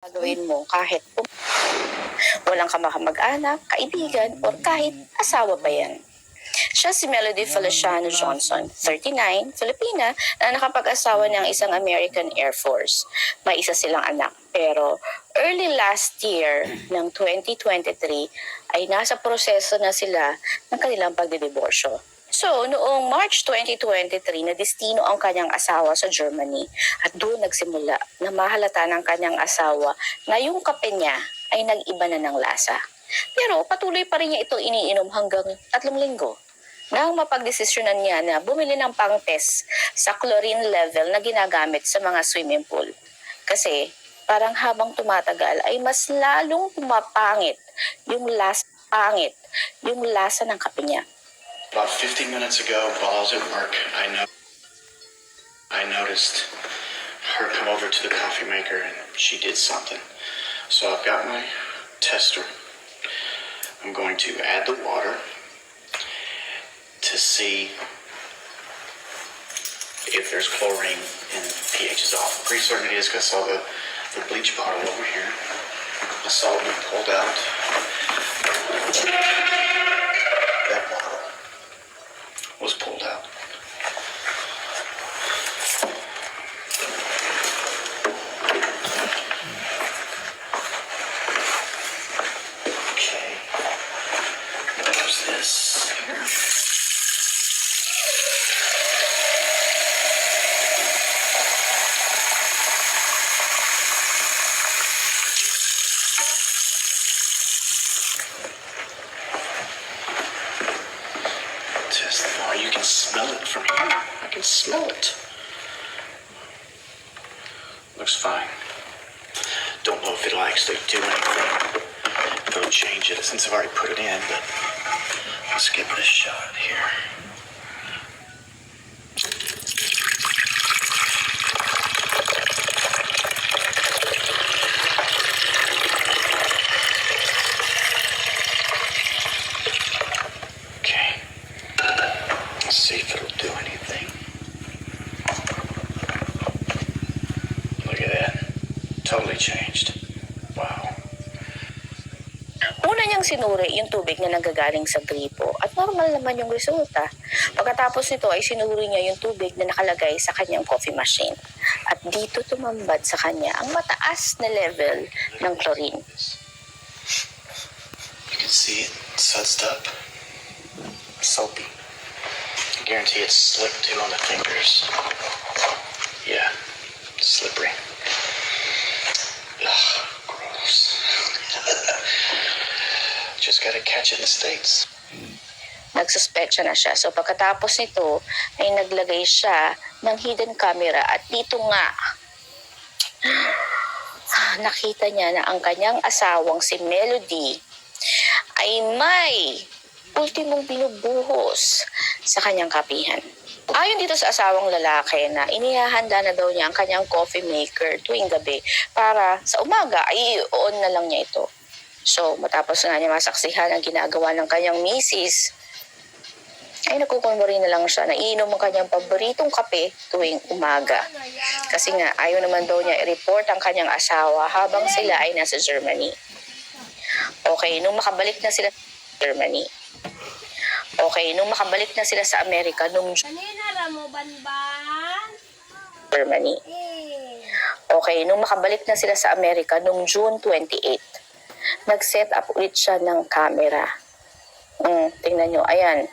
gagawin mo kahit walang kamag-anak, kaibigan, o kahit asawa pa yan. Siya si Melody Feliciano Johnson, 39, Filipina, na nakapag-asawa ng isang American Air Force. May isa silang anak. Pero early last year ng 2023 ay nasa proseso na sila ng kanilang pagdidiborsyo. So, noong March 2023, nadestino ang kanyang asawa sa Germany at doon nagsimula na mahalata ng kanyang asawa na yung kape niya ay nag-iba na ng lasa. Pero patuloy pa rin niya ito iniinom hanggang 3 linggo nang mapagdesisyonan niya na bumili ng pang-test sa chlorine level na ginagamit sa mga swimming pool. Kasi parang habang tumatagal ay mas lalong pumapangit yung lasa ng kape niya. About 15 minutes ago, while I was at work, I noticed her come over to the coffee maker and she did something. So I've got my tester. I'm going to add the water to see if there's chlorine and pH is off. Pretty certain it is because I saw the bleach bottle over here. I saw it being pulled out. That bottle was pulled out. Okay. There's this here. Test the bar. You can smell it from here. I can smell it. Looks fine. Don't know if it'll actually do anything. If it'll change it since I've already put it in, but let's give it a shot here. Okay. Let's see if it'll do anything. Look at that. Totally changed. Wow. Una niyang sinuri yung tubig na nanggagaling sa gripo at normal naman yung resulta. Pagkatapos nito ay sinuri niya yung tubig na nakalagay sa kanyang coffee machine. At dito tumambad sa kanya ang mataas na level ng chlorine. You can see it sudsed up. Soapy. I guarantee it's slick too on the fingers. Yeah, slippery. Ugh, gross. Just gotta catch it in the States. Nagsuspecha na siya. So pagkatapos nito ay naglagay siya ng hidden camera at dito nga nakita niya na ang kanyang asawang si Melody ay may ultimong binubuhos sa kanyang kapihan. Ayon dito sa asawang lalaki na inihahanda na daw niya ang kanyang coffee maker tuwing gabi para sa umaga ay i-on na lang niya ito. So matapos na niya masaksihan ang ginagawa ng kanyang misis, ay nakukunwari na lang siya na iinom ang kanyang paboritong kape tuwing umaga. Kasi nga ayaw naman daw niya i-report ang kanyang asawa habang sila ay nasa Germany. Okay, nung makabalik na sila sa Germany. Okay, nung makabalik na sila sa Amerika nung Germany. Okay, nung makabalik na sila sa Amerika nung June 28, nag-set up ulit siya ng camera. Tingnan nyo, ayan.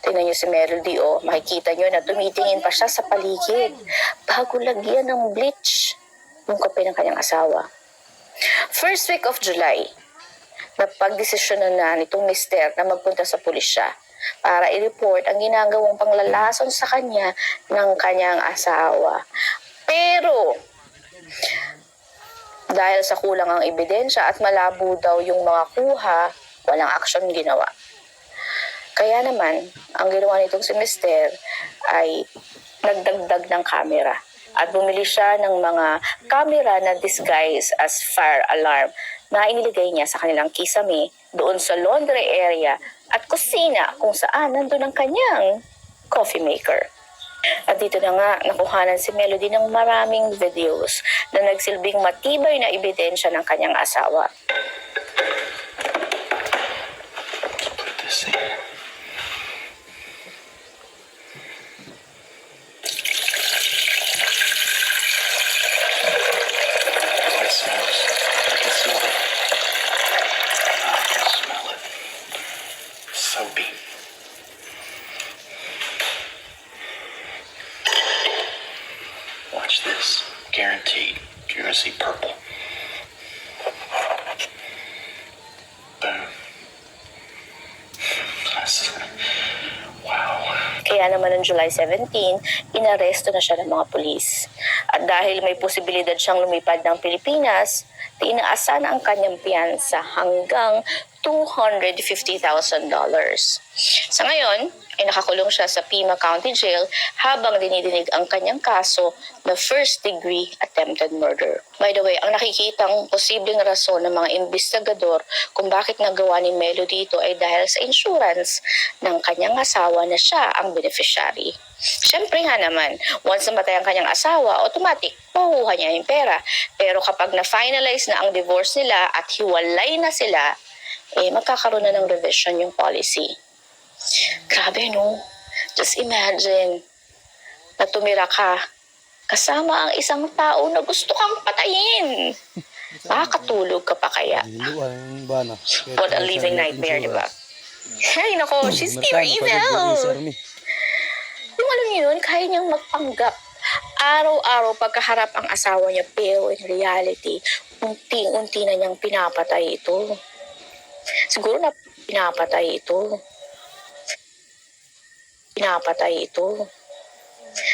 Tingnan nyo si Melody, oh. Makikita nyo na tumitingin pa siya sa paligid bago lagyan ng bleach yung kape ng kanyang asawa. First week of July, napagdesisyonan na nitong mister na magpunta sa pulisya para i-report ang ginagawang panglalason sa kanya ng kanyang asawa. Pero, dahil sa kulang ang ebidensya at malabo daw yung mga kuha, walang aksyon ginawa. Kaya naman, ang ginawa nitong si mister ay nagdagdag ng camera at bumili siya ng mga camera na disguise as fire alarm na iniligay niya sa kanilang kisame doon sa laundry area at kusina kung saan nandun ang kanyang coffee maker. At dito na nga, nakuhanan si Melody ng maraming videos na nagsilbing matibay na ebidensya ng kanyang asawa. Put this in. Oh, it smells. I can smell it. I can smell it. Soapy. Watch this. Guaranteed. You're gonna see purple. Boom. Wow. Kaya naman noong July 17, inaresto na siya ng mga pulis. At dahil may posibilidad siyang lumipad ng Pilipinas, tinaasa na ang kanyang piyansa hanggang $250,000. Sa ngayon, ay nakakulong siya sa Pima County Jail habang dinidinig ang kanyang kaso na first-degree attempted murder. By the way, ang nakikitang posibleng rason ng mga investigador kung bakit nagawa ni Melody ito ay dahil sa insurance ng kanyang asawa na siya ang beneficiary. Siyempre nga naman, once namatay ang kanyang asawa, automatic, makukuha niya yung pera. Pero kapag na-finalize na ang divorce nila at hiwalay na sila, magkakaroon na ng revision yung policy. Grabe, no? Just imagine na tumira ka kasama ang isang tao na gusto kang patayin. Makakatulog ka pa kaya? What a living nightmare, di ba? Ay, nako, she's pure evil. Yung alam niyo yun, kaya niyang magpanggap. Araw-araw pagkaharap ang asawa niya, pero in reality, unti-unti na niyang pinapatay ito. Siguro na pinapatay ito.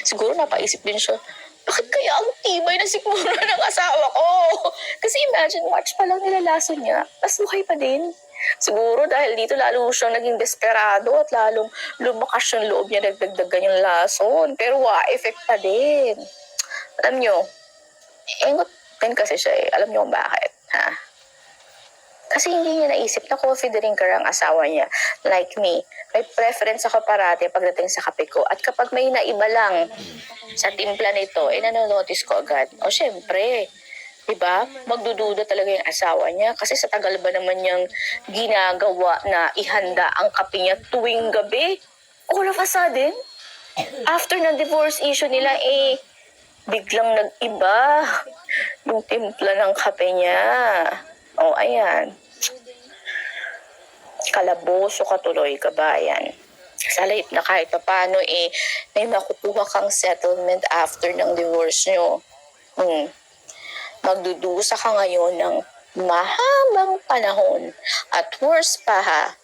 Siguro napaisip din siya, bakit kaya ang tibay na siguro ng asawa ko? Kasi imagine, March pa lang nilalason niya, tas buhay pa din. Siguro dahil dito lalo siyang naging desperado at lalong lumakas yung loob niya, nagdagdagan yung lason. Pero effect pa din. Alam niyo, engot din kasi siya eh. Alam niyo kung bakit, ha? Kasi hindi niya naisip na coffee drinker ang asawa niya. Like me, may preference ako parati pagdating sa kape ko. At kapag may naiba lang sa timpla nito, nanonotice ko agad. O syempre, diba? Magdududa talaga yung asawa niya. Kasi sa tagal ba naman niyang ginagawa na ihanda ang kape niya tuwing gabi? All of a sudden, after ng divorce issue nila, biglang nag-iba yung timpla ng kape niya. O, ayan. Kalaboso ka tuloy, kabayan. Sa halip na kahit pa paano, may makukuha kang settlement after ng divorce nyo. Magdudusa ka ngayon ng mahabang panahon. At worse pa ha,